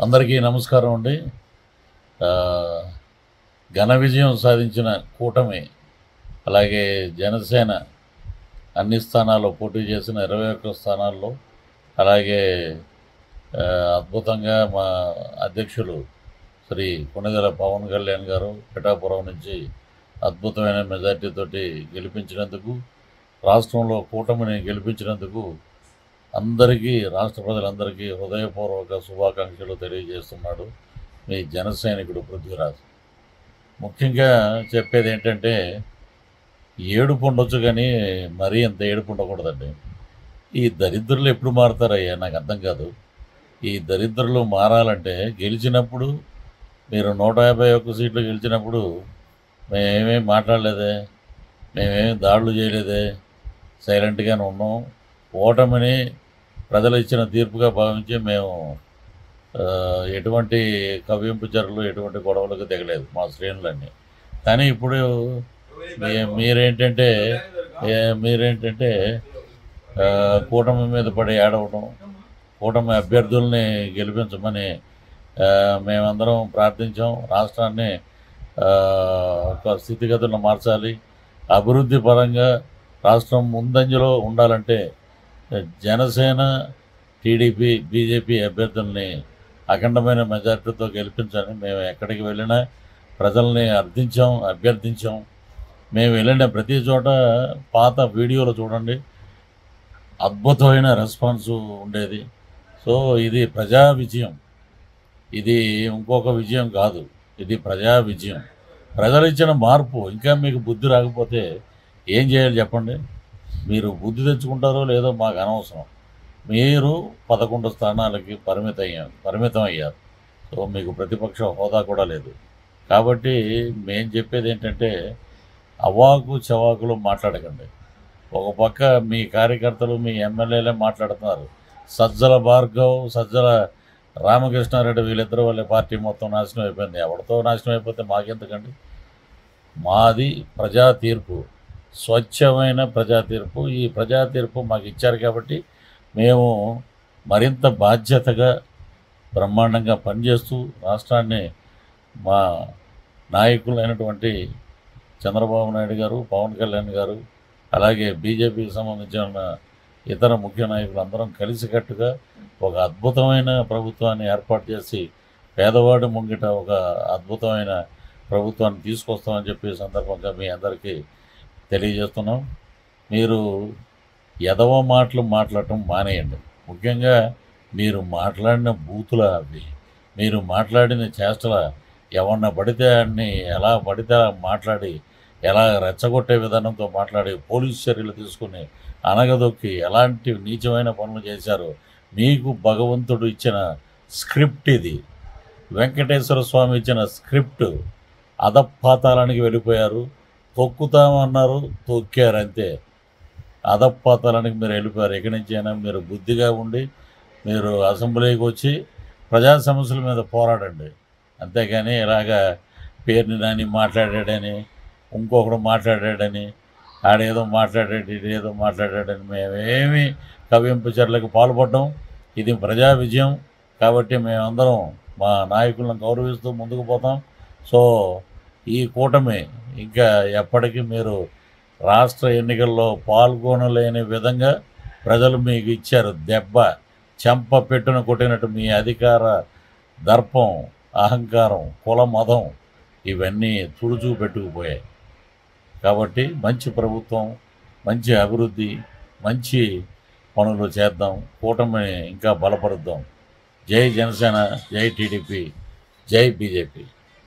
అందరికీ నమస్కారం అండి. ఘన విజయం సాధించిన కూటమి, అలాగే జనసేన అన్ని స్థానాల్లో పోటీ చేసిన 21 స్థానాల్లో, అలాగే అద్భుతంగా మా అధ్యక్షులు శ్రీ కొణిదెల పవన్ కళ్యాణ్ గారు పిఠాపురం నుంచి అద్భుతమైన మెజార్టీతోటి గెలిపించినందుకు, రాష్ట్రంలో కూటమిని గెలిపించినందుకు అందరికీ, రాష్ట్ర ప్రజలందరికీ హృదయపూర్వక శుభాకాంక్షలు తెలియజేస్తున్నాడు మీ జనసైనికుడు పృథ్వీరాజ్. ముఖ్యంగా చెప్పేది ఏంటంటే, ఏడుపు ఉండొచ్చు కానీ మరీ అంత ఏడుపు ఉండకూడదండి. ఈ దరిద్రులు ఎప్పుడు మారుతారయ్యా నాకు అర్థం కాదు. ఈ దరిద్రులు మారాలంటే గెలిచినప్పుడు మీరు 151 సీట్లు గెలిచినప్పుడు మేమేమేం మాట్లాడలేదే, మేమేమి దాడులు చేయలేదే, సైలెంట్గానే ఉన్నాం. ఓటమిని ప్రజలు ఇచ్చిన తీర్పుగా భావించి మేము ఎటువంటి కవ్వింపు చర్యలు, ఎటువంటి గొడవలకు దిగలేదు మా శ్రేణులన్నీ. కానీ ఇప్పుడు మీరేంటంటే కూటమి మీద పడి ఏడవడం, కూటమి అభ్యర్థుల్ని గెలిపించమని మేమందరం ప్రార్థించాం. రాష్ట్రాన్ని ఒక స్థితిగతులను మార్చాలి, అభివృద్ధి పరంగా రాష్ట్రం ముందంజలో ఉండాలంటే జనసేన, టీడీపీ, బీజేపీ అభ్యర్థుల్ని అఖండమైన మెజార్టీతో గెలిపించాలని మేము ఎక్కడికి వెళ్ళినా ప్రజల్ని అభ్యర్థించాం. మేము వెళ్ళిన ప్రతి చోట పాత వీడియోలు చూడండి, అద్భుతమైన రెస్పాన్స్ ఉండేది. సో ఇది ప్రజా విజయం, ఇది ఇంకొక విజయం కాదు, ఇది ప్రజా విజయం. ప్రజలు ఇచ్చిన మార్పు. ఇంకా మీకు బుద్ధి రాకపోతే ఏం చేయాలి చెప్పండి? మీరు బుద్ధి తెచ్చుకుంటారో లేదో మాకు అనవసరం. మీరు 11 స్థానాలకి పరిమితం అయ్యారు. సో మీకు ప్రతిపక్ష హోదా కూడా లేదు. కాబట్టి మేము చెప్పేది ఏంటంటే, అవాకు చవాకులు మాట్లాడకండి. ఒక పక్క మీ కార్యకర్తలు, మీ ఎమ్మెల్యేలే మాట్లాడుతున్నారు. సజ్జల భార్గవ్, సజ్జల రామకృష్ణారెడ్డి వీళ్ళిద్దరు వాళ్ళ పార్టీ మొత్తం నాశనం అయిపోయింది. ఎవరితో నాశనం అయిపోతే మాకెందుకండి? మాది ప్రజా తీర్పు, స్వచ్ఛమైన ప్రజా తీర్పు. ఈ ప్రజా తీర్పు మాకు ఇచ్చారు కాబట్టి మేము మరింత బాధ్యతగా బ్రహ్మాండంగా పనిచేస్తూ రాష్ట్రాన్ని మా నాయకులైనటువంటి చంద్రబాబు నాయుడు గారు, పవన్ కళ్యాణ్ గారు, అలాగే బీజేపీకి సంబంధించిన ఇతర ముఖ్య నాయకులు అందరం కలిసికట్టుగా ఒక అద్భుతమైన ప్రభుత్వాన్ని ఏర్పాటు చేసి పేదవాడి ముంగిట ఒక అద్భుతమైన ప్రభుత్వాన్ని తీసుకొస్తామని చెప్పి సందర్భంగా మీ అందరికీ తెలియజేస్తున్నాం. మీరు ఎదవ మాటలు మాట్లాడటం మానేయండి. ముఖ్యంగా మీరు మాట్లాడిన బూతుల అవి, మీరు మాట్లాడిన చేష్టల, ఎవరిన పడితే అన్ని ఎలా పడితే మాట్లాడి, ఎలా రెచ్చగొట్టే విధానంతో మాట్లాడి, పోలీసు చర్యలు తీసుకుని అనగదొక్కి ఎలాంటి నీచమైన పనులు చేశారో మీకు భగవంతుడు ఇచ్చిన స్క్రిప్ట్ ఇది. వెంకటేశ్వర స్వామి ఇచ్చిన స్క్రిప్ట్. అధపాతాళానికి వెళ్ళిపోయారు. తొక్కుతామన్నారు, తొక్కారు అంతే. అధపాతాళానికి మీరు వెళ్ళిపోయారు. ఎక్కడి నుంచి అయినా మీరు బుద్ధిగా ఉండి మీరు అసెంబ్లీకి వచ్చి ప్రజా సమస్యల మీద పోరాడండి. అంతేగాని ఇలాగా పేరుని నాని మాట్లాడాడని, ఇంకొకడు మాట్లాడాడని, ఆడేదో మాట్లాడాడు, ఇదేదో మాట్లాడాడని మేమేమి కవ్వింపు చర్యలకు పాల్పడ్డాం. ఇది ప్రజా విజయం కాబట్టి మేమందరం మా నాయకులను గౌరవిస్తూ ముందుకు పోతాం. సో ఈ కూటమి ఇంకా ఎప్పటికీ మీరు రాష్ట్ర ఎన్నికల్లో పాల్గొనలేని విధంగా ప్రజలు మీకు ఇచ్చారు దెబ్బ. చెంప పెట్టున కొట్టినట్టు మీ అధికార దర్పం, అహంకారం, కుల మదం ఇవన్నీ తుడుచూ పెట్టుకుపోయాయి. కాబట్టి మంచి ప్రభుత్వం, మంచి అభివృద్ధి, మంచి పనులు చేద్దాం. కూటమిని ఇంకా బలపరుద్దాం. జై జనసేన, జై టీడీపీ, జై బీజేపీ.